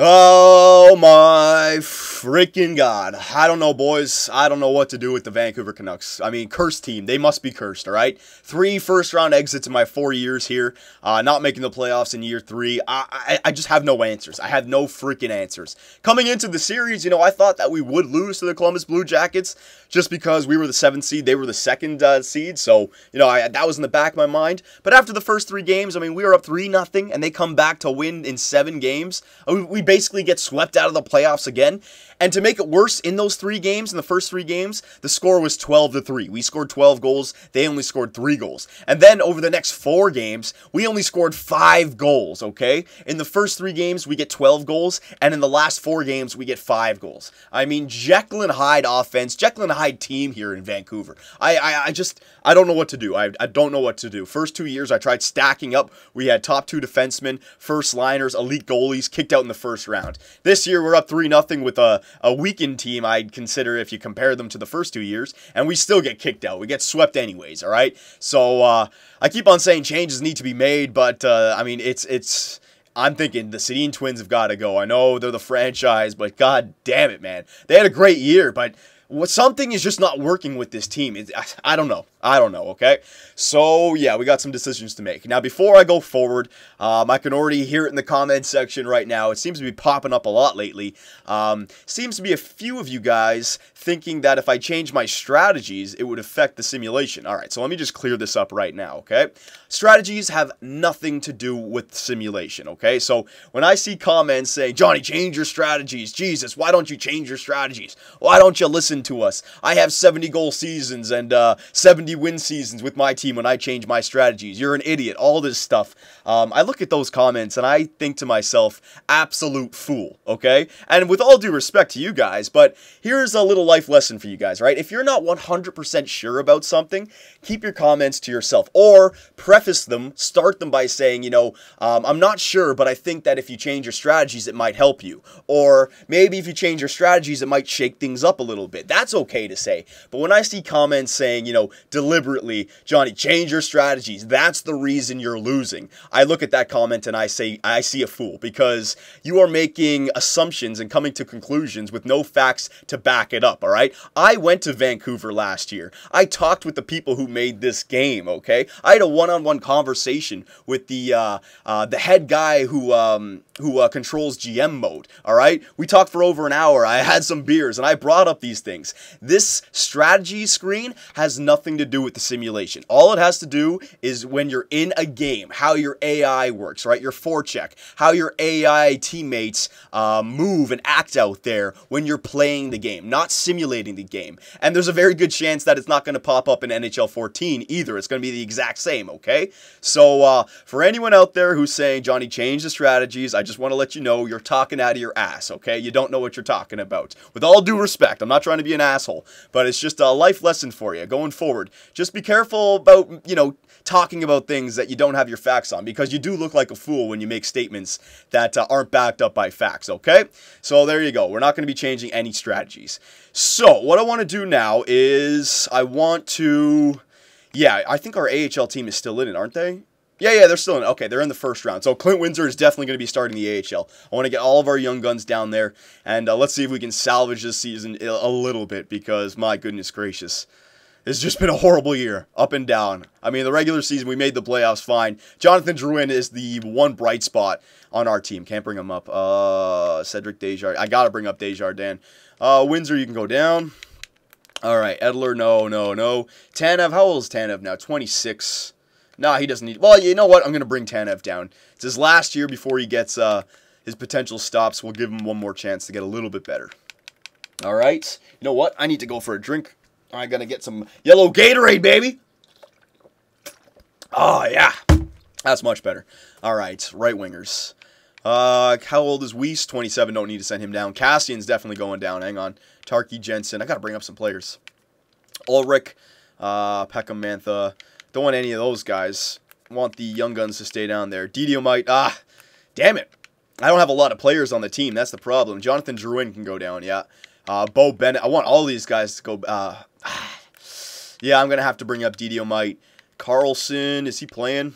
Oh my freaking God. I don't know, boys. I don't know what to do with the Vancouver Canucks. I mean, cursed team. They must be cursed, all right? 3 first-round exits in my 4 years here. Not making the playoffs in year 3. I just have no answers. I have no freaking answers. Coming into the series, I thought that we would lose to the Columbus Blue Jackets just because we were the 7th seed. They were the 2nd seed. So, that was in the back of my mind. But after the first 3 games, I mean, we were up 3-0, and they come back to win in 7 games. We basically get swept out of the playoffs again. And to make it worse, in those 3 games, in the first 3 games, the score was 12-3. We scored 12 goals. They only scored 3 goals. And then over the next 4 games, we only scored 5 goals, okay? In the first 3 games, we get 12 goals. And in the last 4 games, we get 5 goals. I mean, Jekyll and Hyde offense, Jekyll and Hyde team here in Vancouver. I don't know what to do. I don't know what to do. First 2 years, I tried stacking up. We had top 2 defensemen, first liners, elite goalies, kicked out in the first round. This year, we're up 3-0 with a weakened team, I'd consider, if you compare them to the first 2 years, and we still get kicked out. We get swept anyways, all right? So, I keep on saying changes need to be made, but, I mean, I'm thinking the Sedin Twins have got to go. I know they're the franchise, but god damn it, man. They had a great year, but something is just not working with this team. I don't know. Okay? So, yeah, we got some decisions to make. Now, before I go forward, I can already hear it in the comment section right now. It seems to be popping up a lot lately. Seems to be a few of you guys thinking that if I change my strategies, it would affect the simulation. All right, so let me just clear this up right now, okay? Strategies have nothing to do with simulation, okay? So, when I see comments saying, Johnny, change your strategies. Jesus, why don't you change your strategies? Why don't you listen to us? I have 70-goal seasons and 70-win seasons with my team when I change my strategies. You're an idiot. All this stuff. I look at those comments and I think to myself, absolute fool, okay? And with all due respect to you guys, but here's a little life lesson for you guys, right? If you're not 100% sure about something, keep your comments to yourself, or preface them, start them by saying, I'm not sure, but I think that if you change your strategies, it might help you. Or maybe if you change your strategies, it might shake things up a little bit. That's okay to say. But when I see comments saying, deliberately, Johnny, change your strategies, that's the reason you're losing, I look at that comment and I say, I see a fool, because you are making assumptions and coming to conclusions with no facts to back it up, all right? I went to Vancouver last year. I talked with the people who made this game, okay? I had a one-on-one conversation with the head guy who controls GM mode, all right? We talked for over an hour. I had some beers, and I brought up these things. This strategy screen has nothing to do with the simulation. All it has to do is when you're in a game, how your AI works, right? Your forecheck, how your AI teammates move and act out there when you're playing the game, not simulating the game. And there's a very good chance that it's not going to pop up in NHL 14 either. It's going to be the exact same, okay? So, for anyone out there who's saying, Johnny, change the strategies, I just want to let you know you're talking out of your ass, okay? You don't know what you're talking about. With all due respect, I'm not trying to be an asshole, but it's just a life lesson for you going forward. Just be careful about, talking about things that you don't have your facts on, because you do look like a fool when you make statements that aren't backed up by facts, okay? So there you go. We're not going to be changing any strategies. So what I want to do now is I think our AHL team is still in it, aren't they? Yeah, they're still in it. Okay, they're in the first round. So Clint Windsor is definitely going to be starting the AHL. I want to get all of our young guns down there, and let's see if we can salvage this season a little bit, because my goodness gracious, it's just been a horrible year, up and down. I mean, the regular season, we made the playoffs fine. Jonathan Drouin is the one bright spot on our team. Can't bring him up. Cedric Desjardins. I got to bring up Desjardins. Windsor, you can go down. All right, Edler, no. Tanev, how old is Tanev now? 26. Nah, he doesn't need... Well, you know what? I'm going to bring Tanev down. It's his last year before he gets his potential stops. We'll give him one more chance to get a little bit better. All right. You know what? I need to go for a drink. I'm going to get some yellow Gatorade, baby. Oh, yeah. That's much better. All right. Right wingers. How old is Weiss? 27. Don't need to send him down. Cassian's definitely going down. Hang on. Tarky Jensen. I got to bring up some players. Ulrich. Peckham Mantha. Don't want any of those guys. Want the young guns to stay down there. Didio might. Damn it. I don't have a lot of players on the team. That's the problem. Jonathan Drouin can go down, yeah. Bo Bennett. I want all these guys to go. Yeah, I'm going to have to bring up Didio Might. Carlson, is he playing?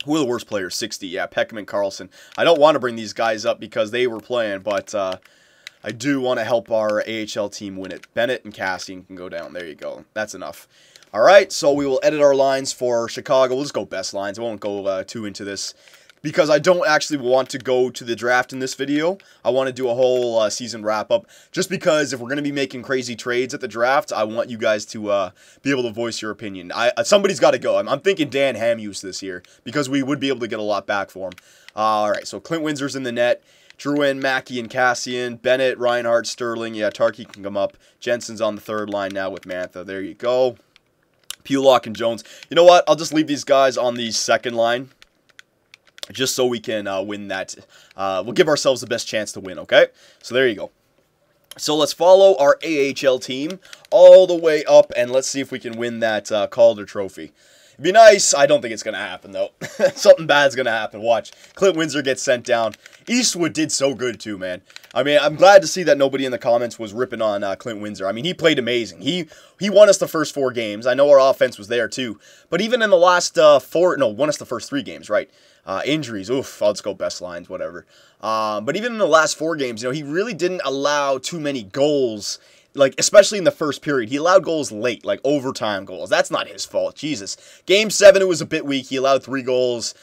Who are the worst players? 60. Yeah, Peckham and Carlson. I don't want to bring these guys up because they were playing, but I do want to help our AHL team win it. Bennett and Cassian can go down. There you go. That's enough. All right, so we will edit our lines for Chicago. We'll just go best lines. I won't go too into this because I don't actually want to go to the draft in this video. I want to do a whole season wrap-up just because if we're going to be making crazy trades at the draft, I want you guys to be able to voice your opinion. Somebody's got to go. I'm thinking Dan Hamhuis this year because we would be able to get a lot back for him. All right, so Clint Windsor's in the net. Drouin, Mackey, and Cassian. Bennett, Reinhardt, Sterling. Yeah, Tarkey can come up. Jensen's on the third line now with Mantha. There you go. Pulock and Jones. You know what? I'll just leave these guys on the second line just so we can win that. We'll give ourselves the best chance to win, okay? So there you go. So let's follow our AHL team all the way up, and let's see if we can win that Calder Trophy. It'd be nice. I don't think it's going to happen, though. Something bad's going to happen. Watch. Clint Windsor gets sent down. Eastwood did so good, too, man. I mean, I'm glad to see that nobody in the comments was ripping on Clint Windsor. I mean, he played amazing. He won us the first 4 games. I know our offense was there, too. But even in the last won us the first 3 games, right? Injuries. Oof, I'll just go best lines, whatever. But even in the last 4 games, he really didn't allow too many goals. Like, especially in the first period. He allowed goals late, like overtime goals. That's not his fault. Jesus. Game 7, it was a bit weak. He allowed 3 goals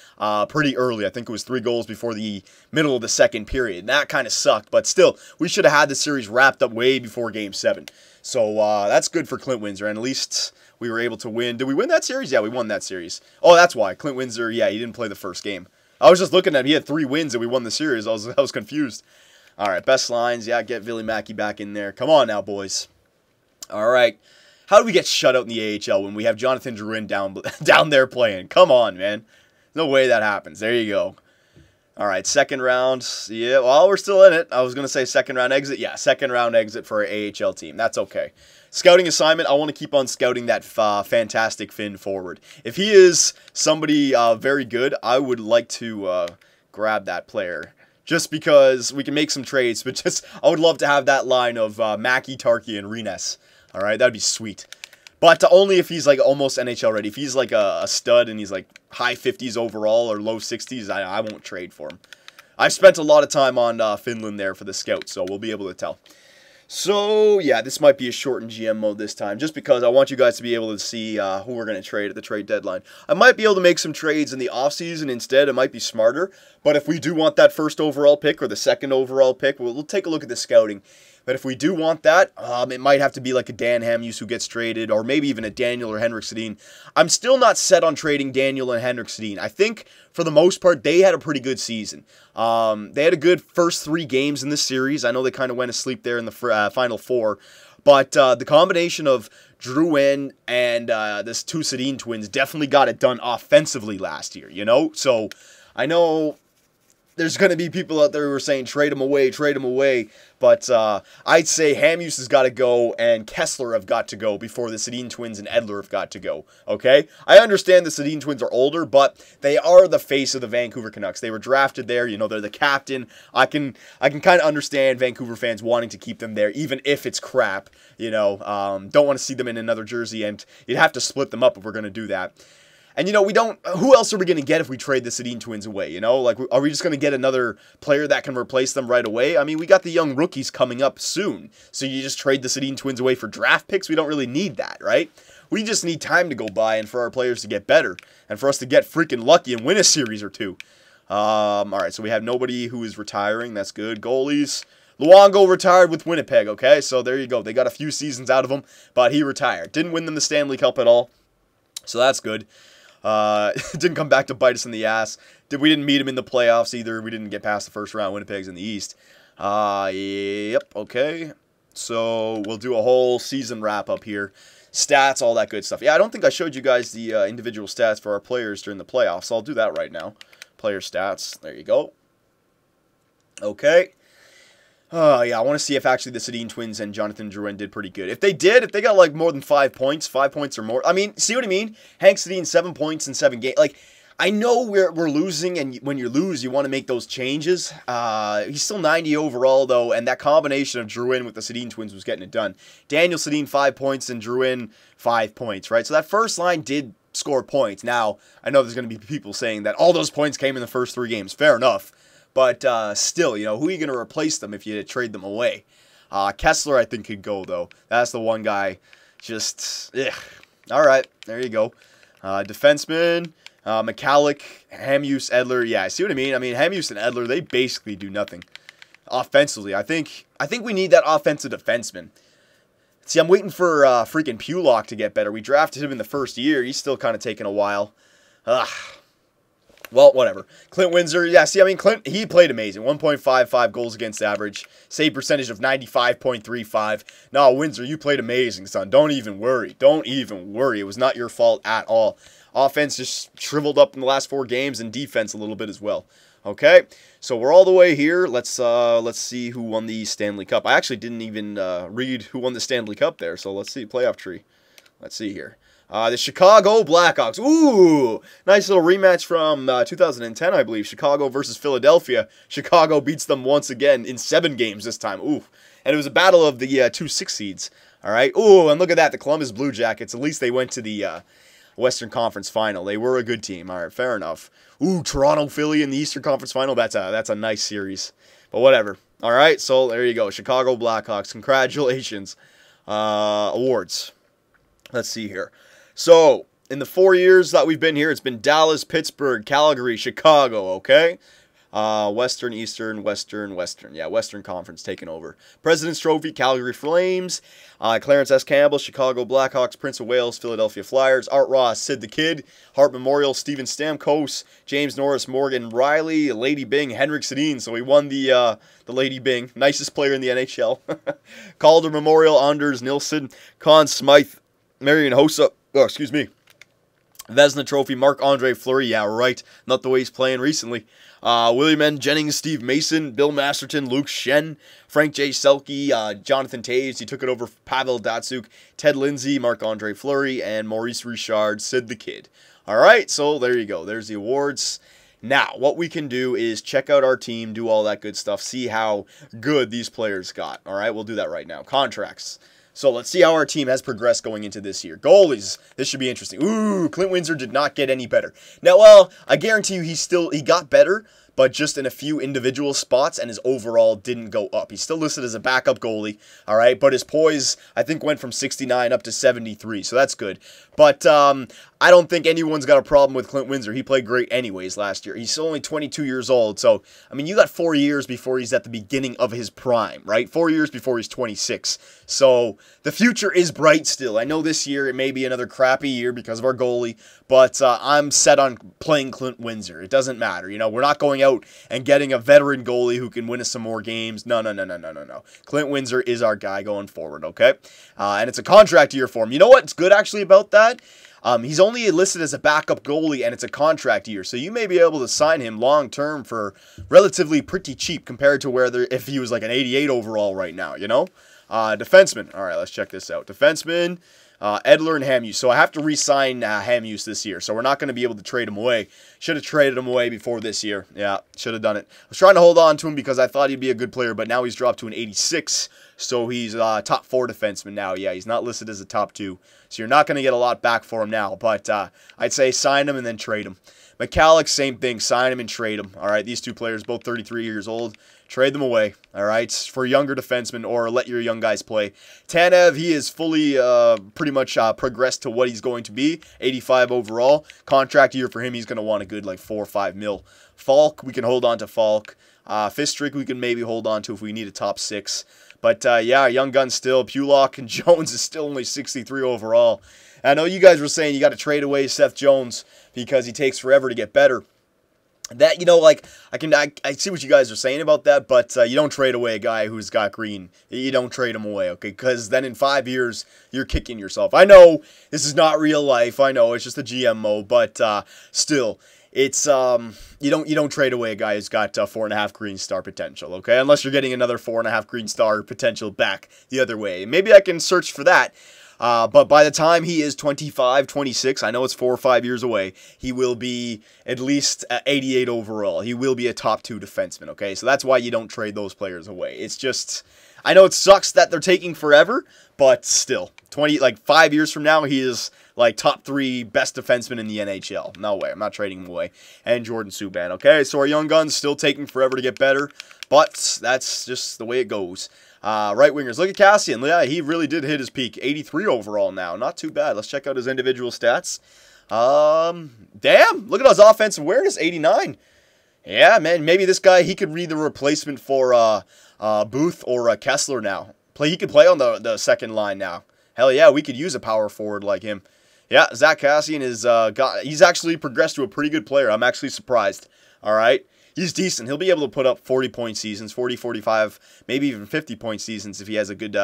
pretty early. I think it was 3 goals before the middle of the second period. That kind of sucked. But still, we should have had the series wrapped up way before Game 7. So, that's good for Clint Windsor. And at least we were able to win. Did we win that series? Yeah, we won that series. Oh, that's why. Clint Windsor, yeah, he didn't play the first game. I was just looking at him. He had 3 wins and we won the series. I was confused. All right, best lines. Yeah, get Billy Mackey back in there. Come on now, boys. All right. How do we get shut out in the AHL when we have Jonathan Drouin down there playing? Come on, man. No way that happens. There you go. All right, second round. Yeah, well, we're still in it. I was going to say second round exit. Yeah, second round exit for our AHL team. That's okay. Scouting assignment, I want to keep on scouting that fantastic Finn forward. If he is somebody very good, I would like to grab that player. Just because we can make some trades, but I would love to have that line of Mackey, Tarkey, and Rines. All right, that'd be sweet. But only if he's like almost NHL ready. If he's like a stud and he's like high 50s overall or low 60s, I won't trade for him. I've spent a lot of time on Finland there for the scout, so we'll be able to tell. So, yeah, this might be a shortened GM mode this time, just because I want you guys to be able to see who we're going to trade at the trade deadline. I might be able to make some trades in the offseason instead. It might be smarter. But if we do want that first overall pick or the second overall pick, we'll take a look at the scouting. But if we do want that, it might have to be like a Dan Hamhuis who gets traded, or maybe even a Daniel or Henrik Sedin. I'm still not set on trading Daniel and Henrik Sedin. I think, for the most part, they had a pretty good season. They had a good first 3 games in this series. I know they kind of went asleep there in the final 4. But the combination of Drouin and this 2 Sedin twins definitely got it done offensively last year, So, I know there's going to be people out there who are saying trade him away, but I'd say Hamhuis has got to go and Kessler have got to go before the Sedin twins and Edler have got to go, okay? I understand the Sedin twins are older, but they are the face of the Vancouver Canucks. They were drafted there, they're the captain. I can kind of understand Vancouver fans wanting to keep them there, even if it's crap, don't want to see them in another jersey, and you'd have to split them up if we're going to do that. And, who else are we going to get if we trade the Sedin twins away, Like, are we just going to get another player that can replace them right away? I mean, we got the young rookies coming up soon. So you just trade the Sedin twins away for draft picks? We don't really need that, right? We just need time to go by and for our players to get better. And for us to get freaking lucky and win a series or 2. All right, so we have nobody who is retiring. That's good. Goalies. Luongo retired with Winnipeg, okay? So there you go. They got a few seasons out of him, but he retired. Didn't win them the Stanley Cup at all. So that's good. Didn't come back to bite us in the ass. We didn't meet him in the playoffs either. We didn't get past the first round. Winnipeg's in the East. Yep, okay. So we'll do a whole season wrap-up here. Stats, all that good stuff. Yeah, I don't think I showed you guys the individual stats for our players during the playoffs, so I'll do that right now. Player stats. There you go. Okay. Yeah, I want to see if actually the Sedin twins and Jonathan Drouin did pretty good. If they got like more than 5 points, 5 points or more. I mean, see what I mean? Hank Sedin, 7 points in 7 games. Like, I know we're losing, and when you lose, you want to make those changes. He's still 90 overall, though, and that combination of Drouin with the Sedin twins was getting it done. Daniel Sedin, 5 points, and Drouin, 5 points, right? So that first line did score points. Now, I know there's going to be people saying that all those points came in the first 3 games. Fair enough. But still, you know, who are you going to replace them if you trade them away? Kessler, I think, could go, though. That's the one guy. Just, ugh. All right, there you go. Defenseman, McCallick, Hamuse, Edler. Yeah, I see what I mean. I mean, Hamuse and Edler, they basically do nothing offensively. I think we need that offensive defenseman. See, I'm waiting for freaking Pulock to get better. We drafted him in the first year. He's still kind of taking a while. Ugh. Well, whatever. Clint Windsor, yeah, see, I mean, Clint, he played amazing. 1.55 goals against average. Save percentage of 95.35. No, Windsor, you played amazing, son. Don't even worry. Don't even worry. It was not your fault at all. Offense just shriveled up in the last 4 games, and defense a little bit as well. Okay, so we're all the way here. Let's see who won the Stanley Cup. I actually didn't even read who won the Stanley Cup there, so let's see. Playoff tree. Let's see here. The Chicago Blackhawks. Ooh, nice little rematch from 2010, I believe. Chicago versus Philadelphia. Chicago beats them once again in 7 games this time. Ooh, and it was a battle of the 2 6 seeds. All right. Ooh, and look at that. The Columbus Blue Jackets. At least they went to the Western Conference Final. They were a good team. All right, fair enough. Ooh, Toronto, Philly in the Eastern Conference Final. That's a nice series. But whatever. All right, so there you go. Chicago Blackhawks. Congratulations. Awards. Let's see here. So, in the 4 years that we've been here, it's been Dallas, Pittsburgh, Calgary, Chicago, okay? Western, Eastern, Western. Yeah, Western Conference taking over. President's Trophy, Calgary Flames. Clarence S. Campbell, Chicago Blackhawks, Prince of Wales, Philadelphia Flyers. Art Ross, Sid the Kid. Hart Memorial, Steven Stamkos. James Norris, Morgan Riley. Lady Byng, Henrik Sedin. So we won the Lady Byng. Nicest player in the NHL. Calder Memorial, Anders Nilsson. Conn Smythe, Marian Hossa. Oh, excuse me. Vezina Trophy, Marc-Andre Fleury. Yeah, right. Not the way he's playing recently. William N. Jennings, Steve Mason, Bill Masterton, Luke Shen, Frank J. Selke, Jonathan Toews. He took it over Pavel Datsyuk, Ted Lindsay, Marc-Andre Fleury, and Maurice Richard, Sid the Kid. All right, so there you go. There's the awards. Now, what we can do is check out our team, do all that good stuff, see how good these players got. All right, we'll do that right now. Contracts. So let's see how our team has progressed going into this year. Goalies, this should be interesting. Ooh, Clint Windsor did not get any better. Now, well, I guarantee you he got better, but just in a few individual spots, and his overall didn't go up. He's still listed as a backup goalie, all right? But his poise, I think, went from 69 up to 73, so that's good. But I don't think anyone's got a problem with Clint Windsor. He played great anyways last year. He's only 22 years old, so, I mean, you got 4 years before he's at the beginning of his prime, right? 4 years before he's 26. So the future is bright still. I know this year it may be another crappy year because of our goalie, but I'm set on playing Clint Windsor. It doesn't matter. You know, we're not going out and getting a veteran goalie who can win us some more games. No. Clint Windsor is our guy going forward, okay? And it's a contract year for him. You know what's good actually about that? He's only listed as a backup goalie, and it's a contract year, so you may be able to sign him long-term for relatively pretty cheap compared to if he was like an 88 overall right now, you know? Defenseman. All right, let's check this out. Defenseman, Edler and Hamuse. So I have to re-sign Hamuse this year, so we're not going to be able to trade him away. Should have traded him away before this year. Yeah, should have done it. I was trying to hold on to him because I thought he'd be a good player, but now he's dropped to an 86, so he's top 4 defenseman now. Yeah, he's not listed as a top 2, so you're not going to get a lot back for him now, but I'd say sign him and then trade him. McCallick, same thing. Sign him and trade him. All right, these two players, both 33 years old. Trade them away, all right, for younger defensemen or let your young guys play. Tanev, he is fully pretty much progressed to what he's going to be, 85 overall. Contract year for him, he's going to want a good like 4 or 5 mil. Falk, we can hold on to Falk. Fistrick, we can maybe hold on to if we need a top 6. But yeah, young gun still. Pulock and Jones is still only 63 overall. I know you guys were saying you got to trade away Seth Jones because he takes forever to get better. That, you know, like, I see what you guys are saying about that, but you don't trade away a guy who's got green. You don't trade him away, okay? Because then in 5 years, you're kicking yourself. I know this is not real life. I know it's just a GMO, but still, it's you don't trade away a guy who's got 4.5 green star potential, okay? Unless you're getting another 4.5 green star potential back the other way. Maybe I can search for that. But by the time he is 25, 26, I know it's 4 or 5 years away, he will be at least 88 overall. He will be a top 2 defenseman, okay? So that's why you don't trade those players away. It's just, I know it sucks that they're taking forever, but still, 5 years from now, he is like top 3 best defensemen in the NHL. No way. I'm not trading him away. And Jordan Subban. Okay, so our young guns still taking forever to get better, but that's just the way it goes. Right wingers. Look at Cassian. Yeah, he really did hit his peak. 83 overall now. Not too bad. Let's check out his individual stats. Damn. Look at his offensive awareness. 89. Yeah, man. Maybe this guy, he could be the replacement for Booth or Kessler now. He could play on the second line now. Hell yeah, we could use a power forward like him. Yeah, Zach Cassian is he's actually progressed to a pretty good player. I'm actually surprised. All right. He's decent. He'll be able to put up 40-point seasons, 40, 45, maybe even 50-point seasons if he has a good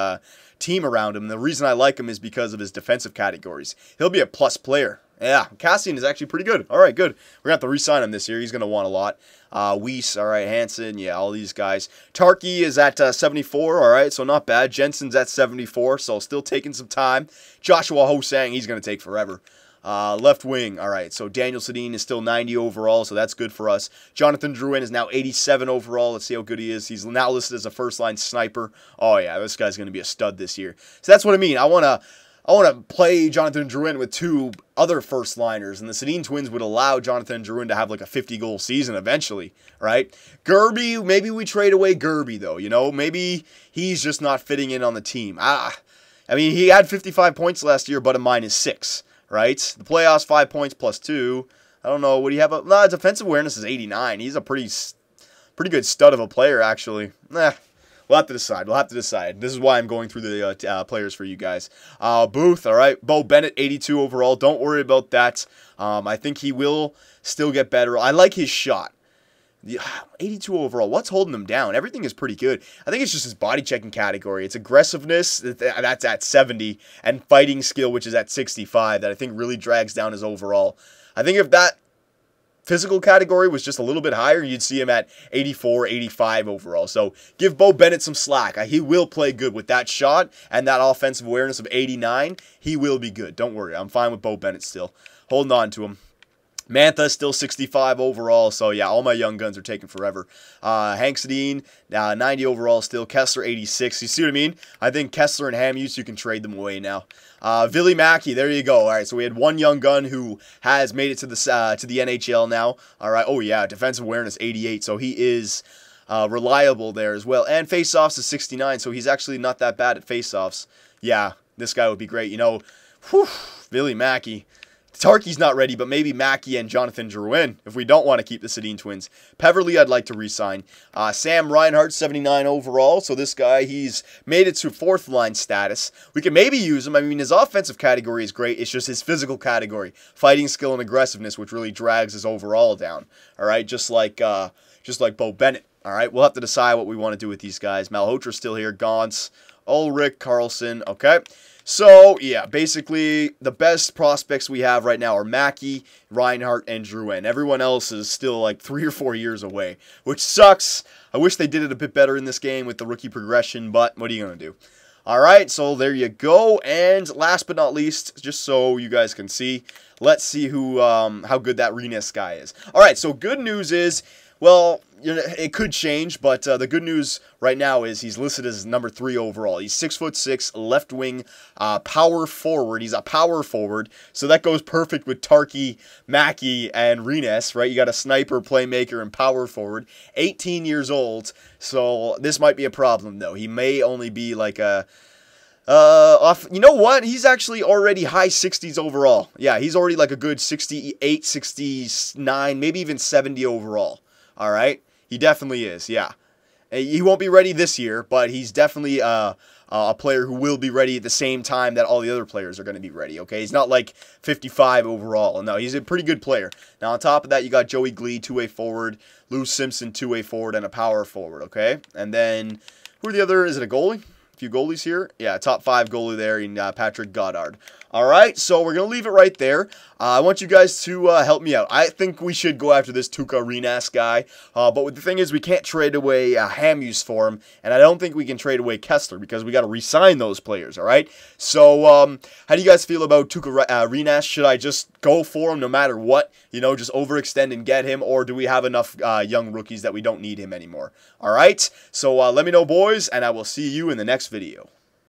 team around him. And the reason I like him is because of his defensive categories. He'll be a plus player. Yeah, Cassian is actually pretty good. All right, good. We're going to have to re-sign him this year. He's going to want a lot. Weiss, all right, Hansen, yeah, all these guys. Tarky is at 74, all right, so not bad. Jensen's at 74, so still taking some time. Joshua Ho-Sang, he's going to take forever. Left wing, all right, so Daniel Sedin is still 90 overall, so that's good for us. Jonathan Drouin is now 87 overall. Let's see how good he is. He's now listed as a first-line sniper. Oh, yeah, this guy's going to be a stud this year. So that's what I mean. I want to play Jonathan Drouin with 2 other first-liners, and the Sedin twins would allow Jonathan Drouin to have like a 50-goal season eventually, right? Gerby, maybe we trade away Gerby, though, you know? Maybe he's just not fitting in on the team. I mean, he had 55 points last year, but a -6. Right? The playoffs, 5 points plus 2. I don't know. What do you have? Nah, defensive awareness is 89. He's a pretty good stud of a player, actually. We'll have to decide. We'll have to decide. This is why I'm going through the players for you guys. Booth, all right. Bo Bennett, 82 overall. Don't worry about that. I think he will still get better. I like his shot. 82 overall. What's holding him down? Everything is pretty good. I think it's just his body checking category. It's aggressiveness, that's at 70, and fighting skill, which is at 65, that I think really drags down his overall. I think if that physical category was just a little bit higher, you'd see him at 84, 85 overall. So give Bo Bennett some slack. He will play good with that shot and that offensive awareness of 89. He will be good. Don't worry. I'm fine with Bo Bennett still. Holding on to him. Mantha still 65 overall, so yeah, all my young guns are taking forever. Hank Sedin, 90 overall still. Kessler, 86. You see what I mean? I think Kessler and Hamuse, you can trade them away now. Ville Mackey, there you go. All right, so we had one young gun who has made it to the NHL now. All right, oh yeah, defensive awareness, 88, so he is reliable there as well. And faceoffs is 69, so he's actually not that bad at faceoffs. Yeah, this guy would be great. You know, Ville Mackey. Tarky's not ready, but maybe Mackey and Jonathan Drouin if we don't want to keep the Sedin twins. Peverly, I'd like to re-sign. Sam Reinhart, 79 overall. So this guy, he's made it to 4th line status. We can maybe use him. I mean, his offensive category is great. It's just his physical category, fighting skill and aggressiveness, which really drags his overall down. All right, just like Bo Bennett. All right, we'll have to decide what we want to do with these guys. Malhotra's still here. Gauntz, Ulrich, Carlson. Okay. So, yeah, basically, the best prospects we have right now are Mackey, Reinhart, and Drouin. Everyone else is still like 3 or 4 years away, which sucks. I wish they did it a bit better in this game with the rookie progression, but what are you going to do? All right, so there you go. And last but not least, just so you guys can see, let's see how good that Reness guy is. All right, so good news is, well, you know, it could change, but the good news right now is he's listed as number 3 overall. He's 6'6", left wing, power forward. He's a power forward, so that goes perfect with Tarky, Mackey, and Reness, right? You got a sniper, playmaker, and power forward. 18 years old, so this might be a problem, though. He may only be like a... you know what? He's actually already high 60s overall. Yeah, he's already like a good 68, 69, maybe even 70 overall. All right? He definitely is, yeah. He won't be ready this year, but he's definitely a player who will be ready at the same time that all the other players are going to be ready, okay? He's not like 55 overall. No, he's a pretty good player. Now, on top of that, you got Joey Glee, 2-way forward, Lou Simpson, 2-way forward, and a power forward, okay? And then, who are the other? Is it a goalie? Few goalies here. Yeah, top 5 goalie there in Patrick Goddard. All right, so we're going to leave it right there. I want you guys to help me out. I think we should go after this Tuukka Reness guy, but the thing is we can't trade away Hamuse for him, and I don't think we can trade away Kessler because we got to re-sign those players, all right? So how do you guys feel about Tuukka Reness? Should I just go for him no matter what, you know, just overextend and get him, or do we have enough young rookies that we don't need him anymore? All right, so let me know, boys, and I will see you in the next video.